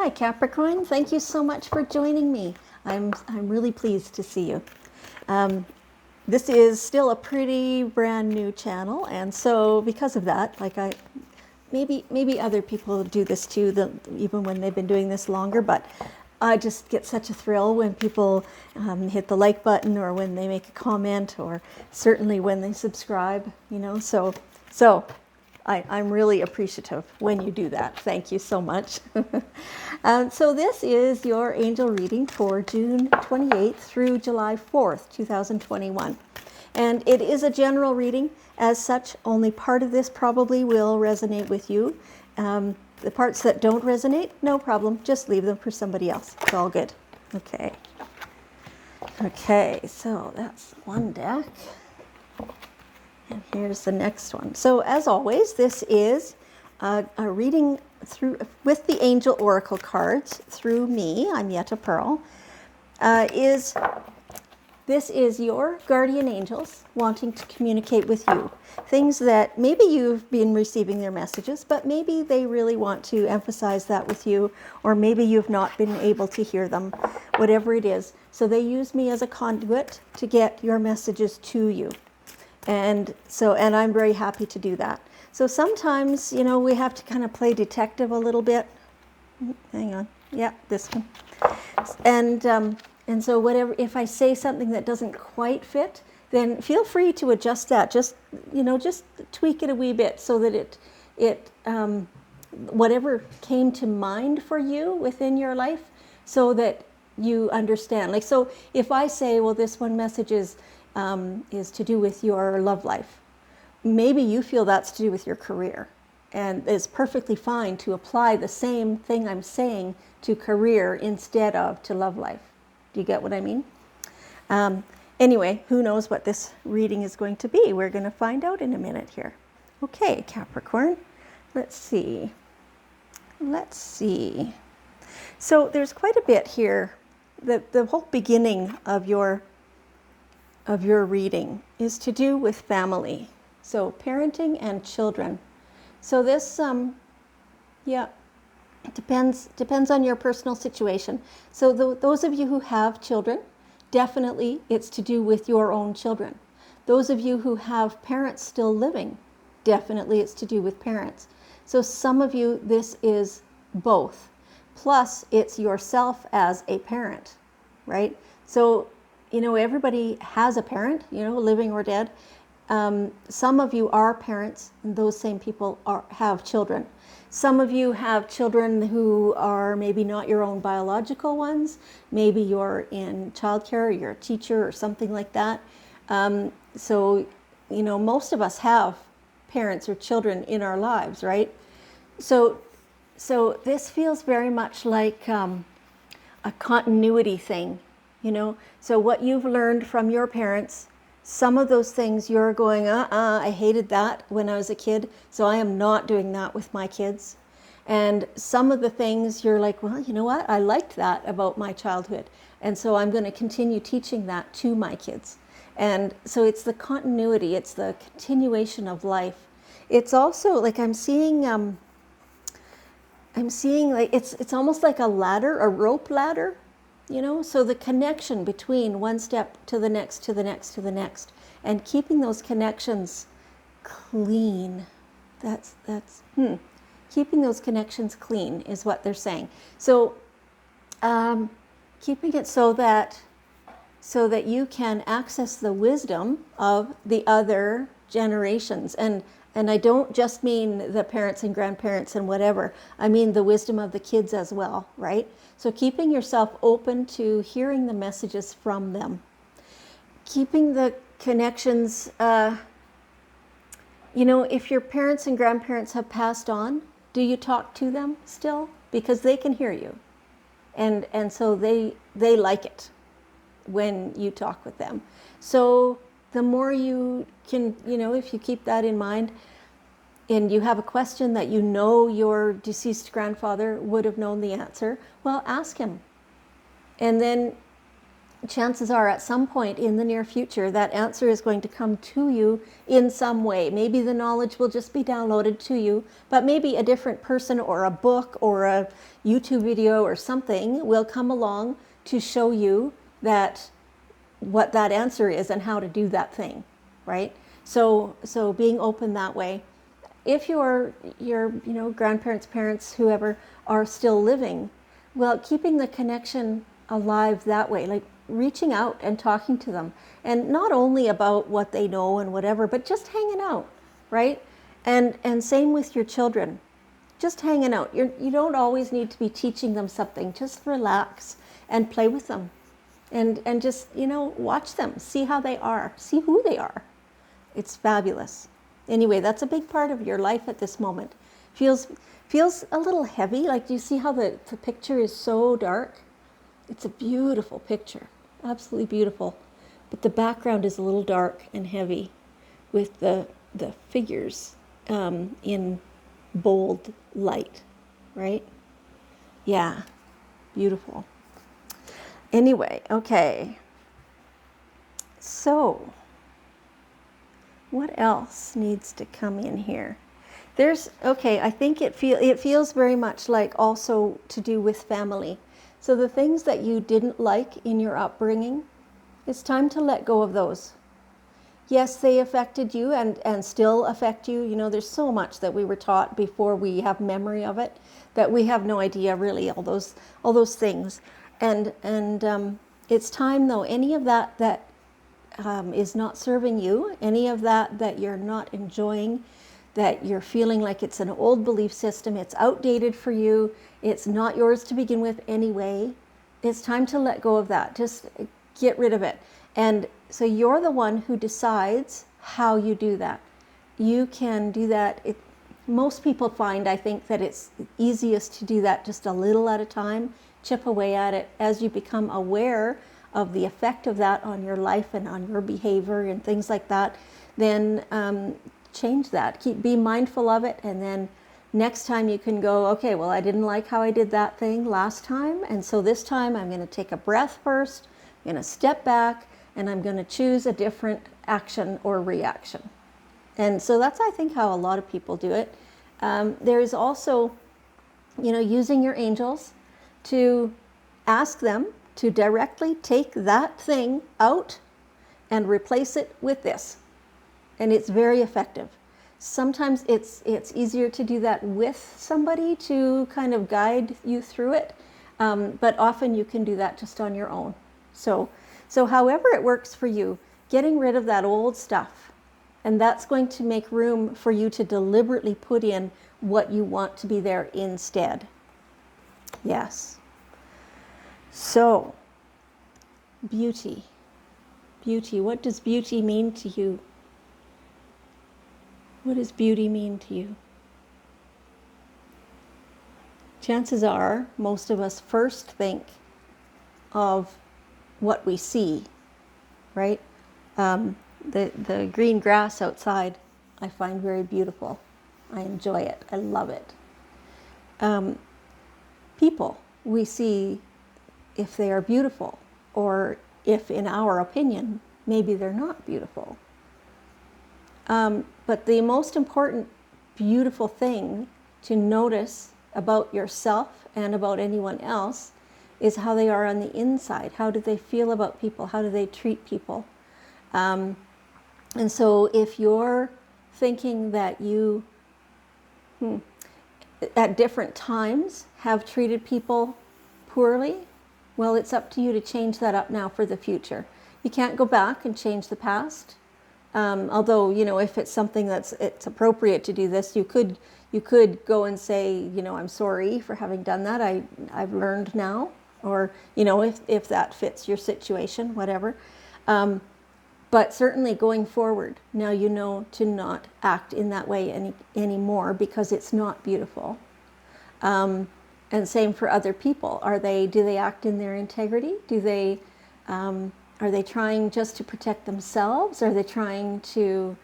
Hi Capricorn, thank you so much for joining me. I'm really pleased to see you. This is still a pretty brand new channel, and so because of that, maybe other people do this too, even when they've been doing this longer, but I just get such a thrill when people hit the like button, or when they make a comment, or certainly when they subscribe, so I'm really appreciative when you do that. Thank you so much. So this is your angel reading for June 28th through July 4th, 2021. And it is a general reading. As such, only part of this probably will resonate with you. The parts that don't resonate, no problem. Just leave them for somebody else. It's all good. Okay. Okay, so that's one deck. And here's the next one. So as always, this is a reading with the angel oracle cards through me. I'm Yetta Pearl. This is your guardian angels wanting to communicate with you. Things that maybe you've been receiving their messages, but maybe they really want to emphasize that with you, or maybe you've not been able to hear them, whatever it is. So they use me as a conduit to get your messages to you. And I'm very happy to do that. So sometimes, we have to kind of play detective a little bit. Hang on. Yeah, this one. And so if I say something that doesn't quite fit, then feel free to adjust that. Just tweak it a wee bit so that it whatever came to mind for you within your life, so that you understand. Like, so if I say, well, this one message is to do with your love life, maybe you feel that's to do with your career, and it's perfectly fine to apply the same thing I'm saying to career instead of to love life. Do you get what I mean? Anyway, who knows what this reading is going to be? We're going to find out in a minute here. Okay, Capricorn, let's see. So there's quite a bit here. The whole beginning of your reading is to do with family. So parenting and children. So this, it depends on your personal situation. So those of you who have children, definitely it's to do with your own children. Those of you who have parents still living, definitely it's to do with parents. So some of you, this is both. Plus, it's yourself as a parent, right? So, everybody has a parent, living or dead. Some of you are parents, and those same people have children. Some of you have children who are maybe not your own biological ones. Maybe you're in childcare, or you're a teacher or something like that. So, most of us have parents or children in our lives, right? So this feels very much like a continuity thing, So what you've learned from your parents, some of those things you're going, I hated that when I was a kid, so I am not doing that with my kids. And some of the things you're like, well, you know what? I liked that about my childhood, and so I'm going to continue teaching that to my kids. And so it's the continuity, it's the continuation of life. It's also like I'm seeing like it's almost like a ladder, a rope ladder. So the connection between one step to the next, to the next, to the next, and keeping those connections clean. Keeping those connections clean is what they're saying. So keeping it so that you can access the wisdom of the other generations. And I don't just mean the parents and grandparents and whatever. I mean the wisdom of the kids as well, right? So keeping yourself open to hearing the messages from them. Keeping the connections, if your parents and grandparents have passed on, do you talk to them still? Because they can hear you. And so they like it when you talk with them. So the more you can, if you keep that in mind, and you have a question that your deceased grandfather would have known the answer, well, ask him. And then chances are at some point in the near future, that answer is going to come to you in some way. Maybe the knowledge will just be downloaded to you, but maybe a different person or a book or a YouTube video or something will come along to show you that what that answer is and how to do that thing, right? So being open that way. If your grandparents, parents, whoever are still living, well, keeping the connection alive that way, like reaching out and talking to them, and not only about what they know and whatever, but just hanging out, right? And same with your children, just hanging out. You don't always need to be teaching them something. Just relax and play with them, and just watch them, see how they are, see who they are. It's fabulous. Anyway, that's a big part of your life at this moment. Feels a little heavy. Like, do you see how the picture is so dark? It's a beautiful picture, absolutely beautiful. But the background is a little dark and heavy with the figures in bold light, right? Yeah, beautiful. Anyway, okay. So, what else needs to come in here? I think it feels very much like also to do with family. So the things that you didn't like in your upbringing, it's time to let go of those. Yes, they affected you and still affect you. There's so much that we were taught before we have memory of it that we have no idea really all those things. And it's time though, any of that is not serving you, any of that you're not enjoying, that you're feeling like it's an old belief system, it's outdated for you, it's not yours to begin with anyway, it's time to let go of that. Just get rid of it. And so you're the one who decides how you do that. You can do that. Most people find, I think, that it's easiest to do that just a little at a time, chip away at it. As you become aware of the effect of that on your life and on your behavior and things like that, then change that. Be mindful of it, and then next time you can go, okay, well, I didn't like how I did that thing last time, and so this time I'm going to take a breath first, I'm going to step back, and I'm going to choose a different action or reaction. And so that's, I think, how a lot of people do it. There's also, using your angels to ask them to directly take that thing out and replace it with this. And it's very effective. Sometimes it's easier to do that with somebody to kind of guide you through it, but often you can do that just on your own. So however it works for you, getting rid of that old stuff, and that's going to make room for you to deliberately put in what you want to be there instead. Yes. So, beauty. Beauty. What does beauty mean to you? What does beauty mean to you? Chances are most of us first think of what we see, right? The green grass outside, I find very beautiful. I enjoy it. I love it. People, we see if they are beautiful, or if, in our opinion, maybe they're not beautiful. But the most important beautiful thing to notice about yourself and about anyone else is how they are on the inside. How do they feel about people? How do they treat people? And so if you're thinking that you, at different times, have treated people poorly, well, it's up to you to change that up now for the future. You can't go back and change the past. Although, if it's something it's appropriate to do this, you could go and say, I'm sorry for having done that. I've learned now, or, if that fits your situation, whatever. But certainly going forward, now you know to not act in that way anymore, because it's not beautiful. And same for other people. Do they act in their integrity? Are they trying just to protect themselves? Are they trying to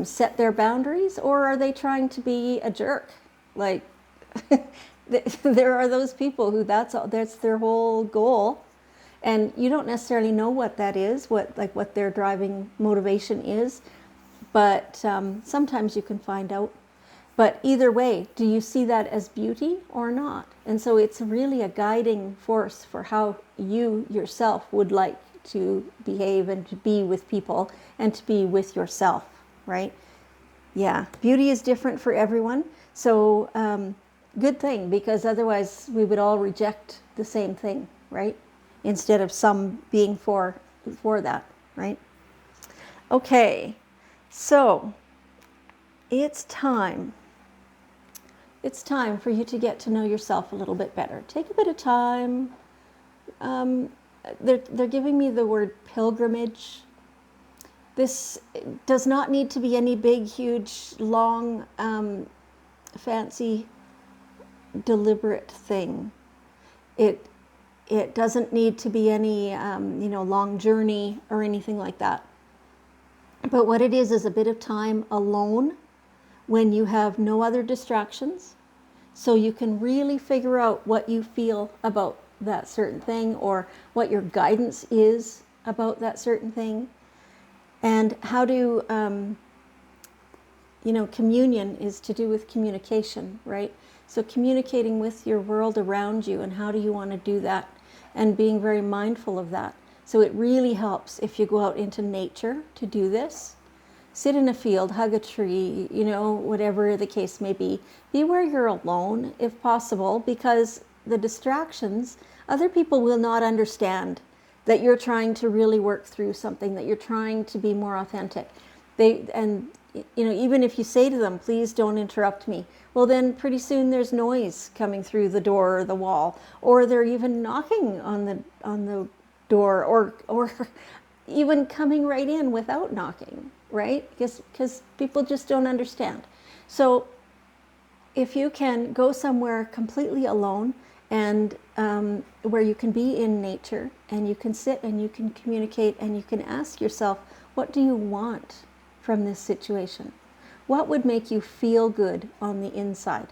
set their boundaries? Or are they trying to be a jerk? Like, there are those people who that's their whole goal. And you don't necessarily know what that is, what their driving motivation is, but sometimes you can find out. But either way, do you see that as beauty or not? And so it's really a guiding force for how you yourself would like to behave and to be with people and to be with yourself, right? Yeah, beauty is different for everyone. So good thing, because otherwise we would all reject the same thing, right? Instead of some being for that, right? Okay, so it's time. It's time for you to get to know yourself a little bit better. Take a bit of time. They're giving me the word pilgrimage. This does not need to be any big, huge, long, fancy, deliberate thing. It doesn't need to be any, long journey or anything like that. But what it is a bit of time alone when you have no other distractions, so you can really figure out what you feel about that certain thing, or what your guidance is about that certain thing, and how to, communion is to do with communication, right? So communicating with your world around you, and how do you want to do that, and being very mindful of that. So it really helps if you go out into nature to do this. Sit in a field, hug a tree, whatever the case may be. Be where you're alone, if possible, because the distractions, other people will not understand that you're trying to really work through something, that you're trying to be more authentic. Even if you say to them, please don't interrupt me, well, then pretty soon there's noise coming through the door or the wall, or they're even knocking on the door, or even coming right in without knocking, right? Because people just don't understand. So if you can go somewhere completely alone, and where you can be in nature, and you can sit and you can communicate, and you can ask yourself, what do you want from this situation? What would make you feel good on the inside?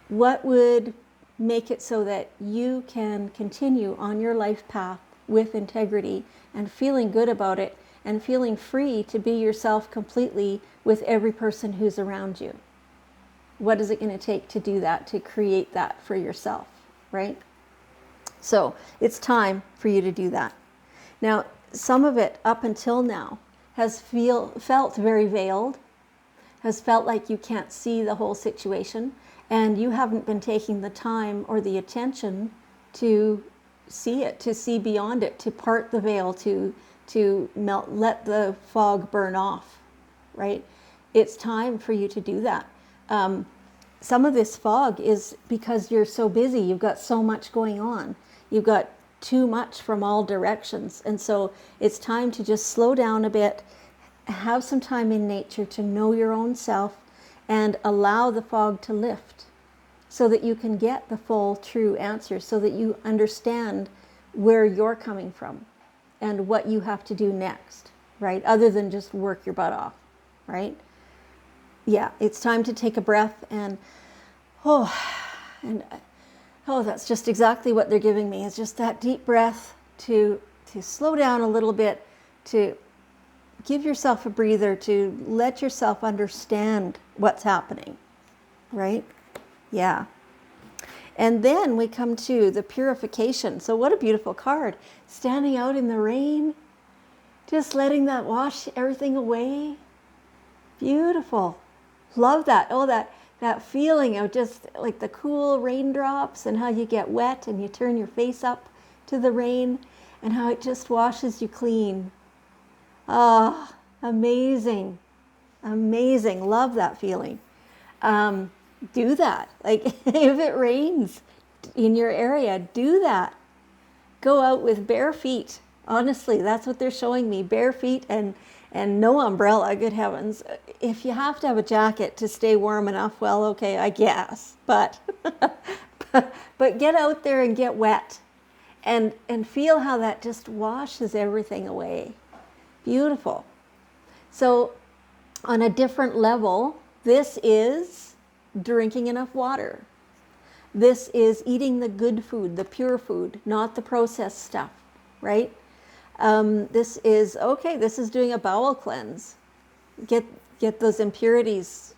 What would make it so that you can continue on your life path with integrity and feeling good about it, and feeling free to be yourself completely with every person who's around you? What is it going to take to do that, to create that for yourself, right? So it's time for you to do that. Now, some of it up until now has felt very veiled, has felt like you can't see the whole situation, and you haven't been taking the time or the attention to see it, to see beyond it, to part the veil, to melt, let the fog burn off, right? It's time for you to do that. Some of this fog is because you're so busy, you've got so much going on, you've got too much from all directions, and so it's time to just slow down a bit, have some time in nature to know your own self, and allow the fog to lift so that you can get the full true answer, so that you understand where you're coming from and what you have to do next, right? Other than just work your butt off, right? Yeah, it's time to take a breath, and that's just exactly what they're giving me. It's just that deep breath to slow down a little bit, to give yourself a breather, to let yourself understand what's happening, right? Yeah. And then we come to the purification. So what a beautiful card. Standing out in the rain, just letting that wash everything away. Beautiful. Love that. Oh, that feeling of just like the cool raindrops, and how you get wet and you turn your face up to the rain, and how it just washes you clean. Ah, amazing. Amazing. Love that feeling. Do that. Like if it rains in your area, do that. Go out with bare feet. Honestly, that's what they're showing me. Bare feet and no umbrella, good heavens. If you have to have a jacket to stay warm enough, well, okay, I guess. But but get out there and get wet, and feel how that just washes everything away. Beautiful. So on a different level, this is drinking enough water. This is eating the good food, the pure food, not the processed stuff, right? This is, okay, this is doing a bowel cleanse. Get those impurities,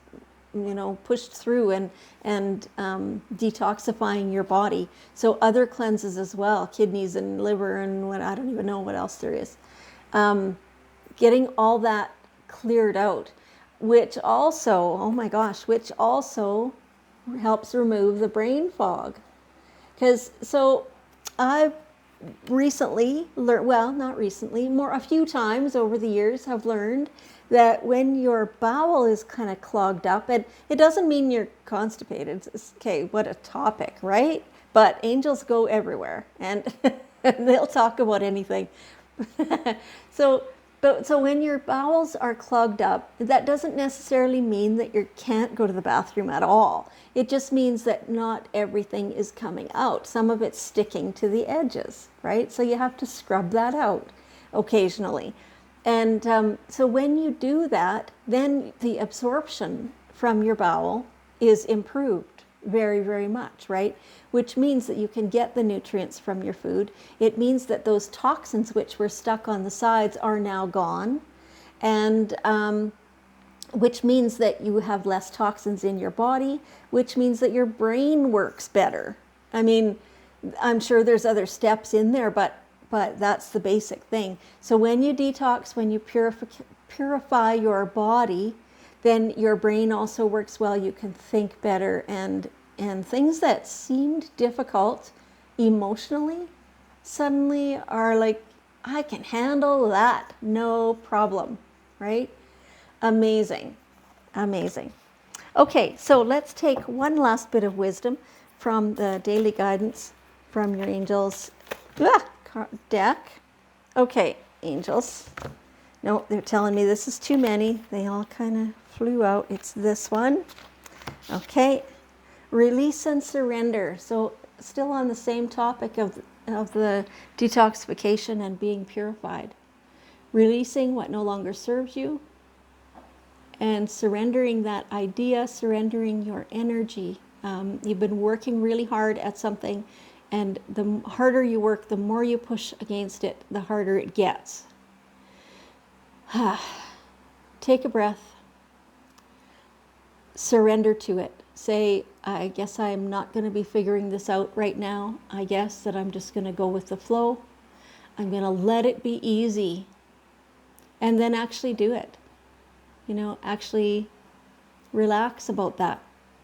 pushed through and detoxifying your body. So other cleanses as well, kidneys and liver and I don't even know what else there is. Getting all that cleared out, which also, oh my gosh, which also helps remove the brain fog. Because I've recently learned, well, not recently, a few times over the years have learned that when your bowel is kind of clogged up, and it doesn't mean you're constipated. Okay, what a topic, right? But angels go everywhere, and they'll talk about anything. So when your bowels are clogged up, that doesn't necessarily mean that you can't go to the bathroom at all. It just means that not everything is coming out. Some of it's sticking to the edges, right? So you have to scrub that out occasionally. And so when you do that, then the absorption from your bowel is improved very, very much, right? Which means that you can get the nutrients from your food. It means that those toxins which were stuck on the sides are now gone, and which means that you have less toxins in your body, which means that your brain works better. I mean, I'm sure there's other steps in there, but that's the basic thing. So when you detox, when you purify your body, then your brain also works well. You can think better, and things that seemed difficult emotionally suddenly are like, I can handle that, no problem, right? Amazing, amazing. Okay, so let's take one last bit of wisdom from the daily guidance from your angels deck. Okay, angels. No, they're telling me this is too many. They all kind of flew out. It's this one. Okay, release and surrender. So still on the same topic of the detoxification and being purified. Releasing what no longer serves you, and surrendering that idea, surrendering your energy. You've been working really hard at something, and the harder you work, the more you push against it, the harder it gets. Take a breath. Surrender to it. Say, I guess I'm not going to be figuring this out right now. I guess that I'm just going to go with the flow. I'm going to let it be easy. And then actually do it. Actually relax about that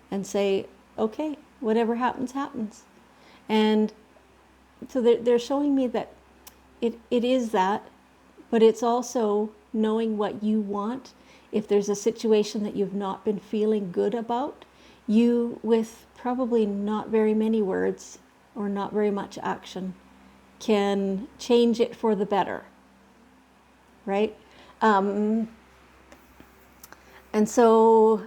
and say, okay, whatever happens, happens. And so they're showing me that it is that, but it's also knowing what you want. If there's a situation that you've not been feeling good about, you, with probably not very many words or not very much action, can change it for the better, right? And so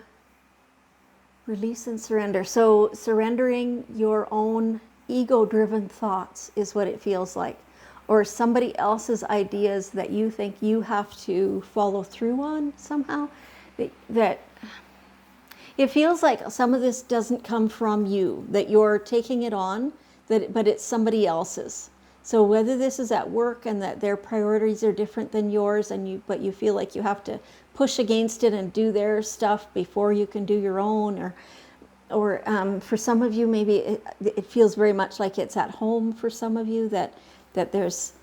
release and surrender. So surrendering your own ego-driven thoughts is what it feels like, or somebody else's ideas that you think you have to follow through on somehow. That it feels like some of this doesn't come from you, that you're taking it on, but it's somebody else's. So whether this is at work and that their priorities are different than yours, but you feel like you have to push against it and do their stuff before you can do your own, or for some of you, maybe it feels very much like it's at home for some of you, that there's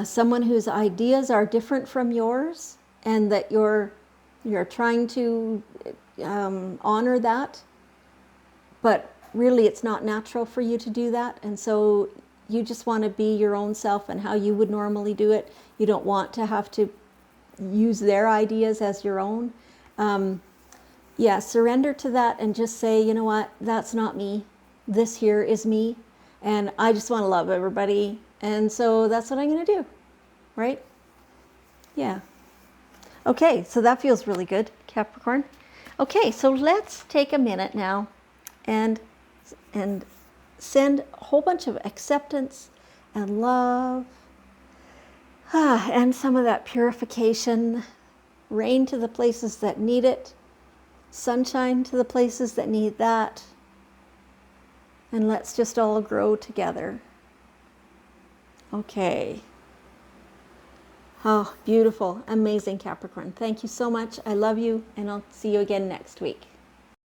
someone whose ideas are different from yours, and that you're trying to honor that, but really it's not natural for you to do that, and so you just want to be your own self and how you would normally do it. You don't want to have to use their ideas as your own. Surrender to that and just say, you know what, that's not me. This here is me, and I just want to love everybody, and so that's what I'm going to do, right? Yeah. Okay, so that feels really good, Capricorn. Okay, so let's take a minute now and send a whole bunch of acceptance and love and some of that purification, rain to the places that need it, sunshine to the places that need that, And let's just all grow together. Okay. Oh, beautiful. Amazing, Capricorn. Thank you so much. I love you, and I'll see you again next week.